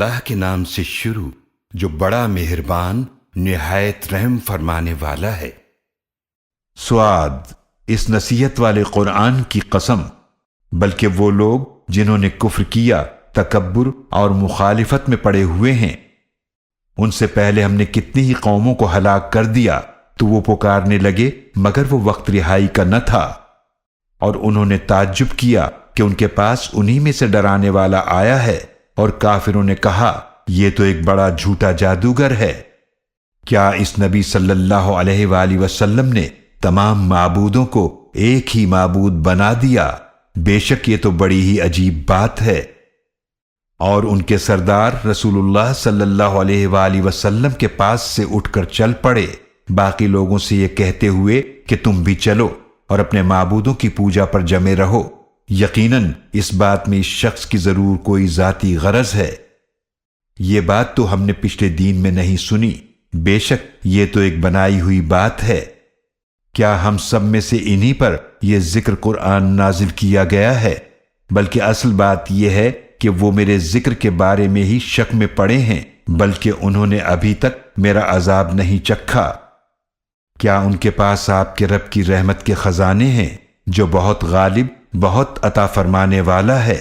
اللہ کے نام سے شروع جو بڑا مہربان نہایت رحم فرمانے والا ہے۔ سعاد، اس نصیحت والے قرآن کی قسم، بلکہ وہ لوگ جنہوں نے کفر کیا تکبر اور مخالفت میں پڑے ہوئے ہیں۔ ان سے پہلے ہم نے کتنی ہی قوموں کو ہلاک کر دیا تو وہ پکارنے لگے مگر وہ وقت رہائی کا نہ تھا، اور انہوں نے تعجب کیا کہ ان کے پاس انہی میں سے ڈرانے والا آیا ہے، اور کافروں نے کہا یہ تو ایک بڑا جھوٹا جادوگر ہے۔ کیا اس نبی صلی اللہ علیہ وآلہ وسلم نے تمام معبودوں کو ایک ہی معبود بنا دیا؟ بے شک یہ تو بڑی ہی عجیب بات ہے۔ اور ان کے سردار رسول اللہ صلی اللہ علیہ وآلہ وسلم کے پاس سے اٹھ کر چل پڑے، باقی لوگوں سے یہ کہتے ہوئے کہ تم بھی چلو اور اپنے معبودوں کی پوجا پر جمے رہو، یقیناً اس بات میں اس شخص کی ضرور کوئی ذاتی غرض ہے۔ یہ بات تو ہم نے پچھلے دین میں نہیں سنی، بے شک یہ تو ایک بنائی ہوئی بات ہے۔ کیا ہم سب میں سے انہی پر یہ ذکر قرآن نازل کیا گیا ہے؟ بلکہ اصل بات یہ ہے کہ وہ میرے ذکر کے بارے میں ہی شک میں پڑے ہیں، بلکہ انہوں نے ابھی تک میرا عذاب نہیں چکھا۔ کیا ان کے پاس آپ کے رب کی رحمت کے خزانے ہیں جو بہت غالب، بہت عطا فرمانے والا ہے؟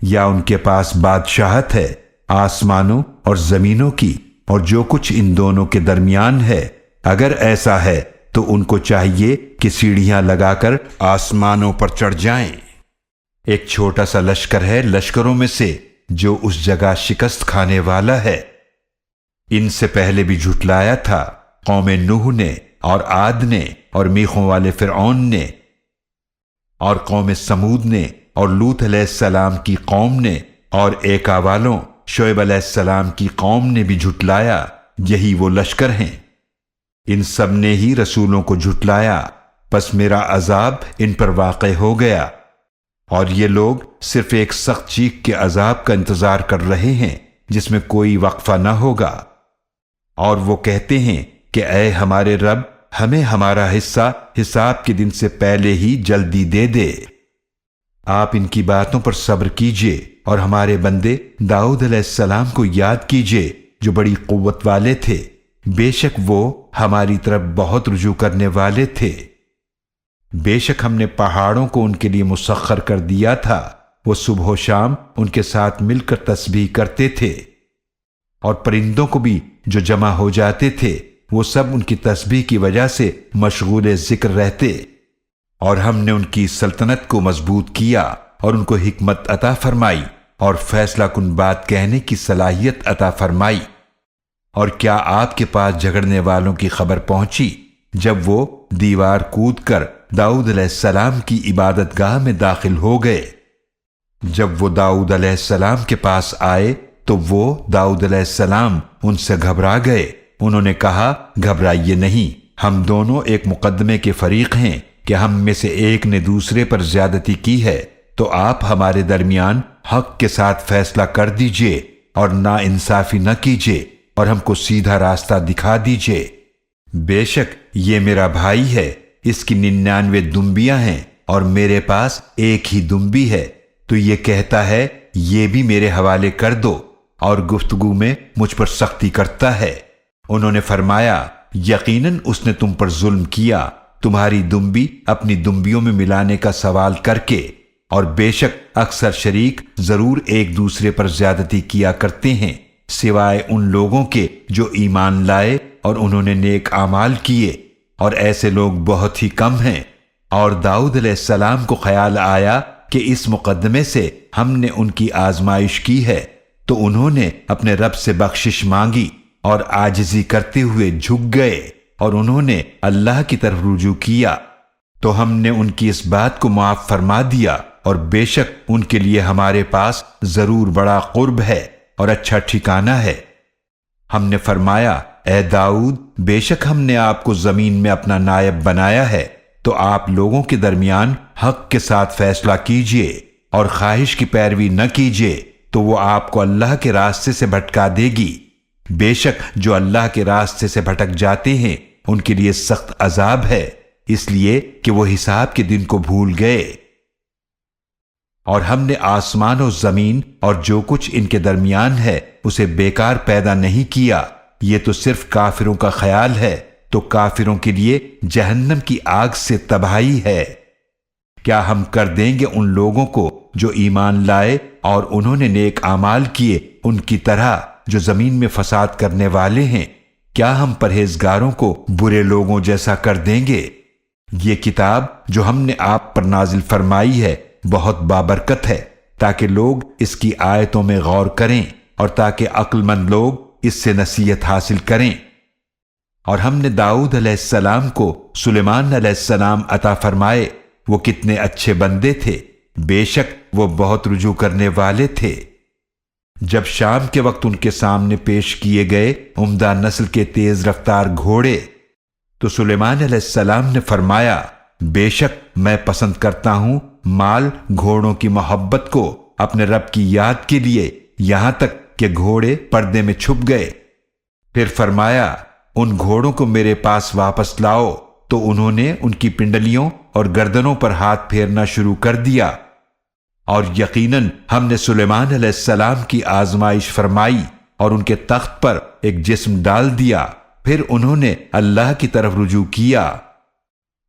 یا ان کے پاس بادشاہت ہے آسمانوں اور زمینوں کی اور جو کچھ ان دونوں کے درمیان ہے؟ اگر ایسا ہے تو ان کو چاہیے کہ سیڑھیاں لگا کر آسمانوں پر چڑھ جائیں۔ ایک چھوٹا سا لشکر ہے لشکروں میں سے جو اس جگہ شکست کھانے والا ہے۔ ان سے پہلے بھی جھٹلایا تھا قوم نوح نے اور عاد نے اور میخوں والے فرعون نے اور قوم سمود نے اور لوط علیہ السلام کی قوم نے اور ایکا والوں شعیب علیہ السلام کی قوم نے بھی جھٹلایا، یہی وہ لشکر ہیں۔ ان سب نے ہی رسولوں کو جھٹلایا، پس میرا عذاب ان پر واقع ہو گیا، اور یہ لوگ صرف ایک سخت چیخ کے عذاب کا انتظار کر رہے ہیں جس میں کوئی وقفہ نہ ہوگا۔ اور وہ کہتے ہیں کہ اے ہمارے رب، ہمیں ہمارا حصہ حساب کے دن سے پہلے ہی جلدی دے دے۔ آپ ان کی باتوں پر صبر کیجئے اور ہمارے بندے داؤد علیہ السلام کو یاد کیجئے جو بڑی قوت والے تھے، بے شک وہ ہماری طرف بہت رجوع کرنے والے تھے۔ بے شک ہم نے پہاڑوں کو ان کے لیے مسخر کر دیا تھا، وہ صبح و شام ان کے ساتھ مل کر تسبیح کرتے تھے، اور پرندوں کو بھی جو جمع ہو جاتے تھے وہ سب ان کی تسبیح کی وجہ سے مشغول ذکر رہتے۔ اور ہم نے ان کی سلطنت کو مضبوط کیا اور ان کو حکمت عطا فرمائی اور فیصلہ کن بات کہنے کی صلاحیت عطا فرمائی۔ اور کیا آپ کے پاس جھگڑنے والوں کی خبر پہنچی جب وہ دیوار کود کر داؤد علیہ السلام کی عبادت گاہ میں داخل ہو گئے؟ جب وہ داؤد علیہ السلام کے پاس آئے تو وہ داؤد علیہ السلام ان سے گھبرا گئے۔ انہوں نے کہا گھبرائیے نہیں، ہم دونوں ایک مقدمے کے فریق ہیں کہ ہم میں سے ایک نے دوسرے پر زیادتی کی ہے، تو آپ ہمارے درمیان حق کے ساتھ فیصلہ کر دیجئے اور ناانصافی نہ کیجئے اور ہم کو سیدھا راستہ دکھا دیجئے۔ بے شک یہ میرا بھائی ہے، اس کی 99 دمبیاں ہیں اور میرے پاس ایک ہی دمبی ہے، تو یہ کہتا ہے یہ بھی میرے حوالے کر دو، اور گفتگو میں مجھ پر سختی کرتا ہے۔ انہوں نے فرمایا یقیناً اس نے تم پر ظلم کیا، تمہاری دمبی اپنی دمبیوں میں ملانے کا سوال کر کے، اور بے شک اکثر شریک ضرور ایک دوسرے پر زیادتی کیا کرتے ہیں سوائے ان لوگوں کے جو ایمان لائے اور انہوں نے نیک اعمال کیے، اور ایسے لوگ بہت ہی کم ہیں۔ اور داؤد علیہ السلام کو خیال آیا کہ اس مقدمے سے ہم نے ان کی آزمائش کی ہے، تو انہوں نے اپنے رب سے بخشش مانگی اور عاجزی کرتے ہوئے جھک گئے، اور انہوں نے اللہ کی طرف رجوع کیا، تو ہم نے ان کی اس بات کو معاف فرما دیا، اور بے شک ان کے لیے ہمارے پاس ضرور بڑا قرب ہے اور اچھا ٹھکانہ ہے۔ ہم نے فرمایا اے داؤد، بے شک ہم نے آپ کو زمین میں اپنا نائب بنایا ہے، تو آپ لوگوں کے درمیان حق کے ساتھ فیصلہ کیجئے اور خواہش کی پیروی نہ کیجئے، تو وہ آپ کو اللہ کے راستے سے بھٹکا دے گی۔ بے شک جو اللہ کے راستے سے بھٹک جاتے ہیں ان کے لیے سخت عذاب ہے، اس لیے کہ وہ حساب کے دن کو بھول گئے۔ اور ہم نے آسمان و زمین اور جو کچھ ان کے درمیان ہے اسے بیکار پیدا نہیں کیا، یہ تو صرف کافروں کا خیال ہے، تو کافروں کے لیے جہنم کی آگ سے تباہی ہے۔ کیا ہم کر دیں گے ان لوگوں کو جو ایمان لائے اور انہوں نے نیک اعمال کیے ان کی طرح جو زمین میں فساد کرنے والے ہیں؟ کیا ہم پرہیزگاروں کو برے لوگوں جیسا کر دیں گے؟ یہ کتاب جو ہم نے آپ پر نازل فرمائی ہے بہت بابرکت ہے، تاکہ لوگ اس کی آیتوں میں غور کریں اور تاکہ عقل مند لوگ اس سے نصیحت حاصل کریں۔ اور ہم نے داؤد علیہ السلام کو سلیمان علیہ السلام عطا فرمائے، وہ کتنے اچھے بندے تھے، بے شک وہ بہت رجوع کرنے والے تھے۔ جب شام کے وقت ان کے سامنے پیش کیے گئے عمدہ نسل کے تیز رفتار گھوڑے تو سلیمان علیہ السلام نے فرمایا، بے شک میں پسند کرتا ہوں مال گھوڑوں کی محبت کو اپنے رب کی یاد کے لیے، یہاں تک کہ گھوڑے پردے میں چھپ گئے۔ پھر فرمایا، ان گھوڑوں کو میرے پاس واپس لاؤ، تو انہوں نے ان کی پنڈلیوں اور گردنوں پر ہاتھ پھیرنا شروع کر دیا۔ اور یقیناً ہم نے سلیمان علیہ السلام کی آزمائش فرمائی اور ان کے تخت پر ایک جسم ڈال دیا، پھر انہوں نے اللہ کی طرف رجوع کیا۔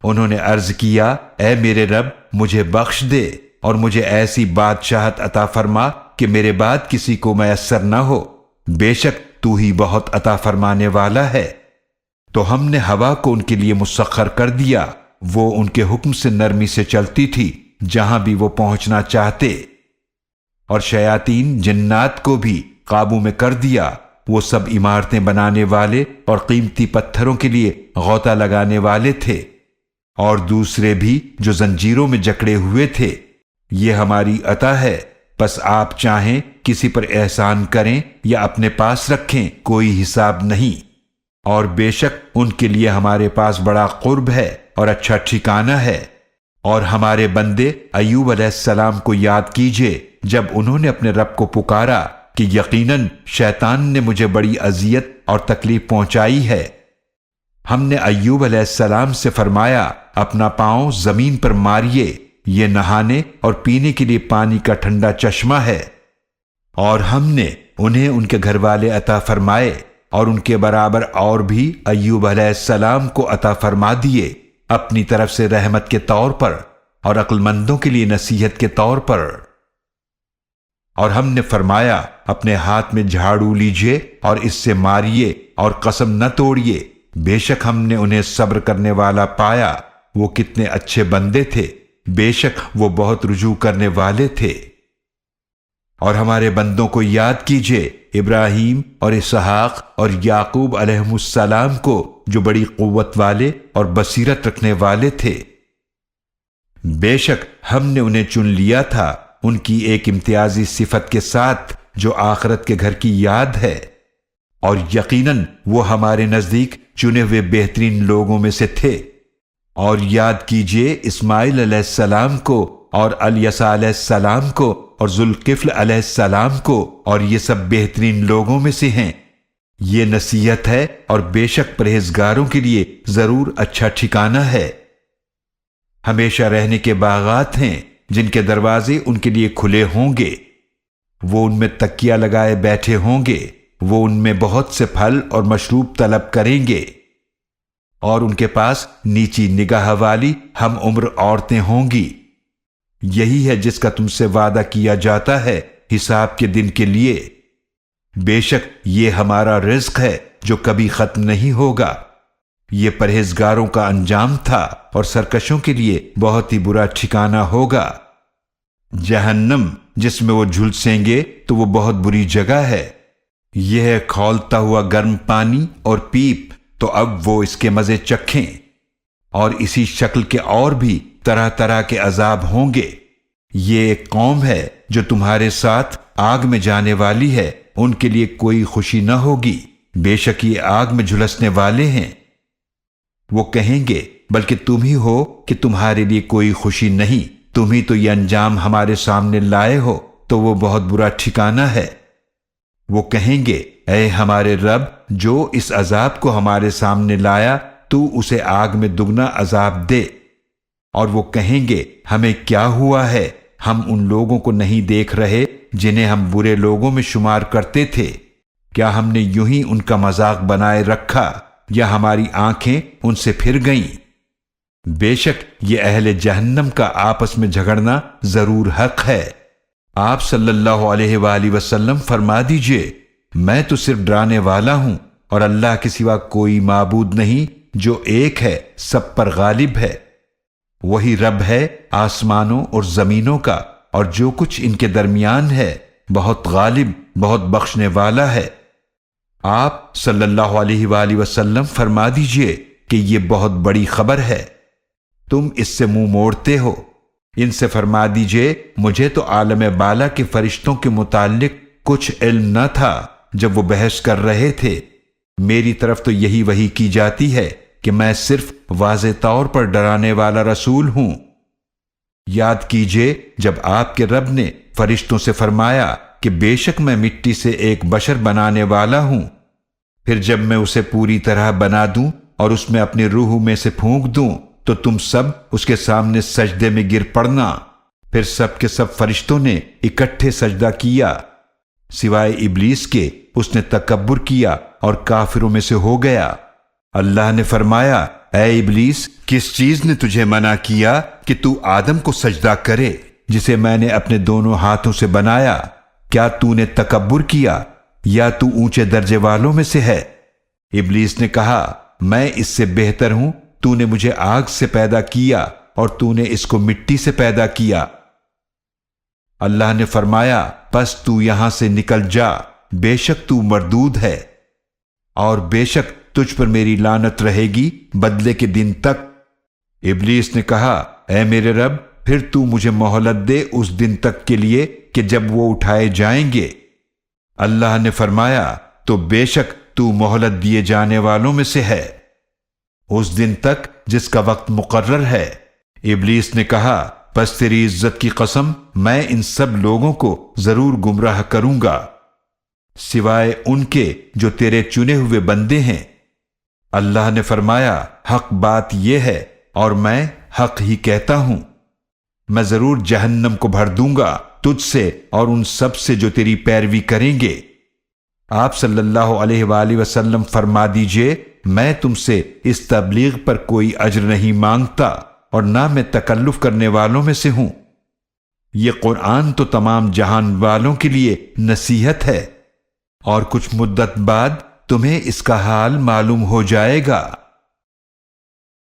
انہوں نے عرض کیا، اے میرے رب مجھے بخش دے اور مجھے ایسی بادشاہت عطا فرما کہ میرے بعد کسی کو میسر نہ ہو، بے شک تو ہی بہت عطا فرمانے والا ہے۔ تو ہم نے ہوا کو ان کے لیے مسخر کر دیا، وہ ان کے حکم سے نرمی سے چلتی تھی جہاں بھی وہ پہنچنا چاہتے، اور شیاطین جنات کو بھی قابو میں کر دیا، وہ سب عمارتیں بنانے والے اور قیمتی پتھروں کے لیے غوطہ لگانے والے تھے، اور دوسرے بھی جو زنجیروں میں جکڑے ہوئے تھے۔ یہ ہماری عطا ہے، پس آپ چاہیں کسی پر احسان کریں یا اپنے پاس رکھیں، کوئی حساب نہیں، اور بے شک ان کے لیے ہمارے پاس بڑا قرب ہے اور اچھا ٹھکانہ ہے۔ اور ہمارے بندے ایوب علیہ السلام کو یاد کیجئے جب انہوں نے اپنے رب کو پکارا کہ یقیناً شیطان نے مجھے بڑی اذیت اور تکلیف پہنچائی ہے۔ ہم نے ایوب علیہ السلام سے فرمایا، اپنا پاؤں زمین پر ماریے، یہ نہانے اور پینے کے لیے پانی کا ٹھنڈا چشمہ ہے۔ اور ہم نے انہیں ان کے گھر والے عطا فرمائے اور ان کے برابر اور بھی ایوب علیہ السلام کو عطا فرما دیے، اپنی طرف سے رحمت کے طور پر اور عقل مندوں کے لیے نصیحت کے طور پر۔ اور ہم نے فرمایا، اپنے ہاتھ میں جھاڑو لیجئے اور اس سے ماریے اور قسم نہ توڑیے، بے شک ہم نے انہیں صبر کرنے والا پایا، وہ کتنے اچھے بندے تھے، بے شک وہ بہت رجوع کرنے والے تھے۔ اور ہمارے بندوں کو یاد کیجئے، ابراہیم اور اسحاق اور یعقوب علیہم السلام کو جو بڑی قوت والے اور بصیرت رکھنے والے تھے۔ بے شک ہم نے انہیں چن لیا تھا ان کی ایک امتیازی صفت کے ساتھ جو آخرت کے گھر کی یاد ہے، اور یقیناً وہ ہمارے نزدیک چنے ہوئے بہترین لوگوں میں سے تھے۔ اور یاد کیجئے اسماعیل علیہ السلام کو اور الیسع علیہ السلام کو اور ذوالکفل علیہ السلام کو، اور یہ سب بہترین لوگوں میں سے ہیں۔ یہ نصیحت ہے اور بے شک پرہیزگاروں کے لیے ضرور اچھا ٹھکانہ ہے۔ ہمیشہ رہنے کے باغات ہیں جن کے دروازے ان کے لیے کھلے ہوں گے، وہ ان میں تکیہ لگائے بیٹھے ہوں گے، وہ ان میں بہت سے پھل اور مشروب طلب کریں گے، اور ان کے پاس نیچی نگاہ والی ہم عمر عورتیں ہوں گی۔ یہی ہے جس کا تم سے وعدہ کیا جاتا ہے حساب کے دن کے لیے، بے شک یہ ہمارا رزق ہے جو کبھی ختم نہیں ہوگا۔ یہ پرہیزگاروں کا انجام تھا اور سرکشوں کے لیے بہت ہی برا ٹھکانہ ہوگا۔ جہنم جس میں وہ جھلسیں گے تو وہ بہت بری جگہ ہے، یہ ہے کھولتا ہوا گرم پانی اور پیپ، تو اب وہ اس کے مزے چکھیں۔ اور اسی شکل کے اور بھی طرح طرح کے عذاب ہوں گے۔ یہ ایک قوم ہے جو تمہارے ساتھ آگ میں جانے والی ہے، ان کے لیے کوئی خوشی نہ ہوگی، بے شک یہ آگ میں جھلسنے والے ہیں۔ وہ کہیں گے، بلکہ تم ہی ہو کہ تمہارے لیے کوئی خوشی نہیں، تم ہی تو یہ انجام ہمارے سامنے لائے ہو، تو وہ بہت برا ٹھکانہ ہے۔ وہ کہیں گے، اے ہمارے رب جو اس عذاب کو ہمارے سامنے لایا، تو اسے آگ میں دگنا عذاب دے۔ اور وہ کہیں گے، ہمیں کیا ہوا ہے، ہم ان لوگوں کو نہیں دیکھ رہے جنہیں ہم برے لوگوں میں شمار کرتے تھے؟ کیا ہم نے یوں ہی ان کا مذاق بنائے رکھا یا ہماری آنکھیں ان سے پھر گئیں؟ بے شک یہ اہل جہنم کا آپس میں جھگڑنا ضرور حق ہے۔ آپ صلی اللہ علیہ وآلہ وسلم فرما دیجئے، میں تو صرف ڈرانے والا ہوں، اور اللہ کے سوا کوئی معبود نہیں جو ایک ہے، سب پر غالب ہے۔ وہی رب ہے آسمانوں اور زمینوں کا اور جو کچھ ان کے درمیان ہے، بہت غالب، بہت بخشنے والا ہے۔ آپ صلی اللہ علیہ وآلہ وسلم فرما دیجئے کہ یہ بہت بڑی خبر ہے، تم اس سے منہ موڑتے ہو۔ ان سے فرما دیجئے مجھے تو عالم بالا کے فرشتوں کے متعلق کچھ علم نہ تھا جب وہ بحث کر رہے تھے، میری طرف تو یہی وحی کی جاتی ہے کہ میں صرف واضح طور پر ڈرانے والا رسول ہوں۔ یاد کیجئے جب آپ کے رب نے فرشتوں سے فرمایا کہ بے شک میں مٹی سے ایک بشر بنانے والا ہوں، پھر جب میں اسے پوری طرح بنا دوں اور اس میں اپنی روح میں سے پھونک دوں تو تم سب اس کے سامنے سجدے میں گر پڑنا۔ پھر سب کے سب فرشتوں نے اکٹھے سجدہ کیا سوائے ابلیس کے، اس نے تکبر کیا اور کافروں میں سے ہو گیا۔ اللہ نے فرمایا، اے ابلیس، کس چیز نے تجھے منع کیا کہ تو آدم کو سجدہ کرے جسے میں نے اپنے دونوں ہاتھوں سے بنایا؟ کیا تو نے تکبر کیا یا تو اونچے درجے والوں میں سے ہے؟ ابلیس نے کہا، میں اس سے بہتر ہوں، تو نے مجھے آگ سے پیدا کیا اور تو نے اس کو مٹی سے پیدا کیا۔ اللہ نے فرمایا، پس تو یہاں سے نکل جا، بے شک تو مردود ہے، اور بے شک تجھ پر میری لعنت رہے گی بدلے کے دن تک۔ ابلیس نے کہا، اے میرے رب، پھر تو مجھے مہلت دے اس دن تک کے لیے کہ جب وہ اٹھائے جائیں گے۔ اللہ نے فرمایا، تو بے شک تو مہلت دیے جانے والوں میں سے ہے، اس دن تک جس کا وقت مقرر ہے۔ ابلیس نے کہا، پس تیری عزت کی قسم میں ان سب لوگوں کو ضرور گمراہ کروں گا سوائے ان کے جو تیرے چنے ہوئے بندے ہیں۔ اللہ نے فرمایا، حق بات یہ ہے اور میں حق ہی کہتا ہوں، میں ضرور جہنم کو بھر دوں گا تجھ سے اور ان سب سے جو تیری پیروی کریں گے۔ آپ صلی اللہ علیہ وآلہ وسلم فرما دیجئے، میں تم سے اس تبلیغ پر کوئی اجر نہیں مانگتا اور نہ میں تکلف کرنے والوں میں سے ہوں۔ یہ قرآن تو تمام جہان والوں کے لیے نصیحت ہے، اور کچھ مدت بعد تمہیں اس کا حال معلوم ہو جائے گا۔